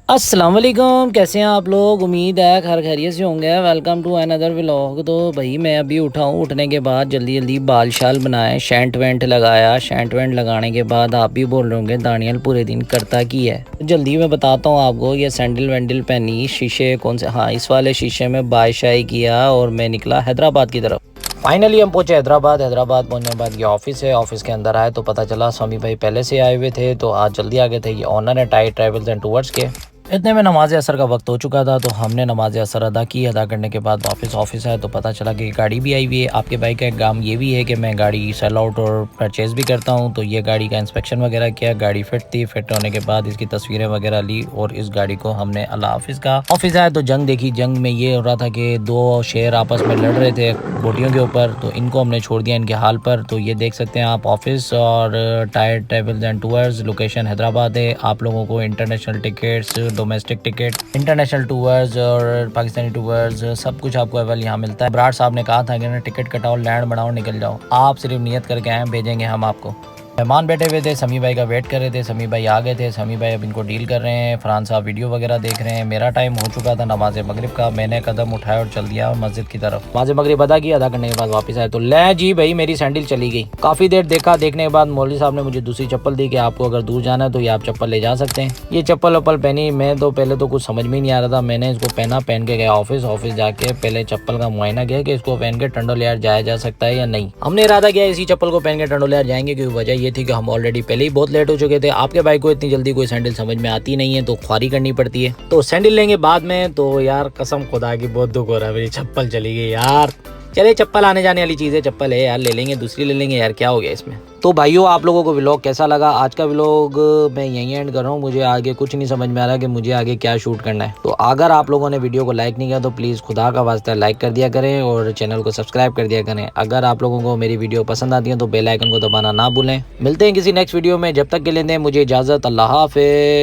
अस्सलाम वालेकुम, कैसे हैं आप लोग। उम्मीद है खैर खैरियत से होंगे। Welcome to another vlog. तो भाई मैं अभी उठा हूँ। उठने के बाद जल्दी जल्दी बाल शाल बनाए, शेंट वेंट लगाया। शेंट वेंट लगाने के बाद आप भी बोल रहे होंगे दानियल पूरे दिन करता की है। तो जल्दी मैं बताता हूँ आपको। ये सैंडल वैंडल पहनी, शीशे कौन से, हाँ इस वाले शीशे में बाय शाई किया और मैं निकला हैदराबाद की तरफ। फाइनली हम पहुंचे हैदराबाद। हैदराबाद पहुंचने के बाद ये ऑफिस है। ऑफिस के अंदर आए तो पता चला स्वामी भाई पहले से आए हुए थे, तो आज जल्दी आ गए थे। ये ऑनर है टाई ट्रैवल्स एंड टूर्स के। इतने में नमाज असर का वक्त हो चुका था, तो हमने नमाज असर अदा की। अदा करने के बाद वापस ऑफिस है तो पता चला कि गाड़ी भी आई हुई है। आपके भाई का एक काम ये भी है कि मैं गाड़ी सेल आउट और परचेज भी करता हूँ। तो ये गाड़ी का इंस्पेक्शन वगैरह किया। गाड़ी फिट थी। फिट होने के बाद इसकी तस्वीरें वगैरह ली और इस गाड़ी को हमने अल्लाह हाफिज का। ऑफिस आया तो जंग देखी। जंग में ये हो रहा था कि दो शेर आपस में लड़ रहे थे बोटियों के ऊपर, तो इनको हमने छोड़ दिया इनके हाल पर। तो ये देख सकते हैं आप ऑफिस और tyre travels and tours. Location Hyderabad है। आप लोगों को international tickets, domestic ticket, international tours और पाकिस्तानी टूर्स सब कुछ आपको अवेल यहाँ मिलता है। बराड़ साहब ने कहा था कि ना टिकट कटाओ, लैंड बनाओ, निकल जाओ। आप सिर्फ नियत करके आए, भेजेंगे हम आपको। मेहमान बैठे हुए थे, समी भाई का वेट कर रहे थे। समी भाई आ गए थे। समी भाई अब इनको डील कर रहे हैं। फरहान साहब वीडियो वगैरह देख रहे हैं। मेरा टाइम हो चुका था नमाज मगरिब का। मैंने कदम उठाया और चल दिया मस्जिद की तरफ। नमाज मगरिब अदा की। अदा करने के बाद वापस आए तो ले जी भाई मेरी सैंडल चली गई। काफी देर देखा। देखने के बाद मौलवी साहब ने मुझे दूसरी चप्पल दी कि आपको अगर दूर जाना है तो ये आप चप्पल ले जा सकते हैं। ये चप्पल वप्पल पहनी। मैं तो पहले तो कुछ समझ में नहीं आ रहा था। मैंने इसको पहना, पहन के गया ऑफिस जाके पहले चप्पल का मुआयना किया कि इसको पहन के टंडोलियार जाया जा सकता है या नहीं। हमने इरादा किया इसी चप्पल को पहन के टंडोलियार जाएंगे, क्योंकि वजह ये थी कि हम ऑलरेडी पहले ही बहुत लेट हो चुके थे। आपके भाई को इतनी जल्दी कोई सैंडल समझ में आती नहीं है तो ख्वारी करनी पड़ती है। तो सैंडल लेंगे बाद में। तो यार कसम खुदा की बहुत दुख हो रहा है, मेरी चप्पल चली गई यार। चले चप्पल आने जाने वाली चीज़ है, चप्पल है यार, ले लेंगे, दूसरी ले लेंगे यार, क्या हो गया इसमें। तो भाइयों आप लोगों को व्लॉग कैसा लगा। आज का व्लॉग मैं यहीं एंड कर रहा हूँ। मुझे आगे कुछ नहीं समझ में आ रहा कि मुझे आगे क्या शूट करना है। तो अगर आप लोगों ने वीडियो को लाइक नहीं किया तो प्लीज़ खुदा का वास्ता लाइक कर दिया करें और चैनल को सब्सक्राइब कर दिया करें। अगर आप लोगों को मेरी वीडियो पसंद आती है तो बेल आइकन को दबाना ना भूलें। मिलते हैं किसी नेक्स्ट वीडियो में। जब तक के लिए दें मुझे इजाज़त। अल्लाह हाफ़िज़।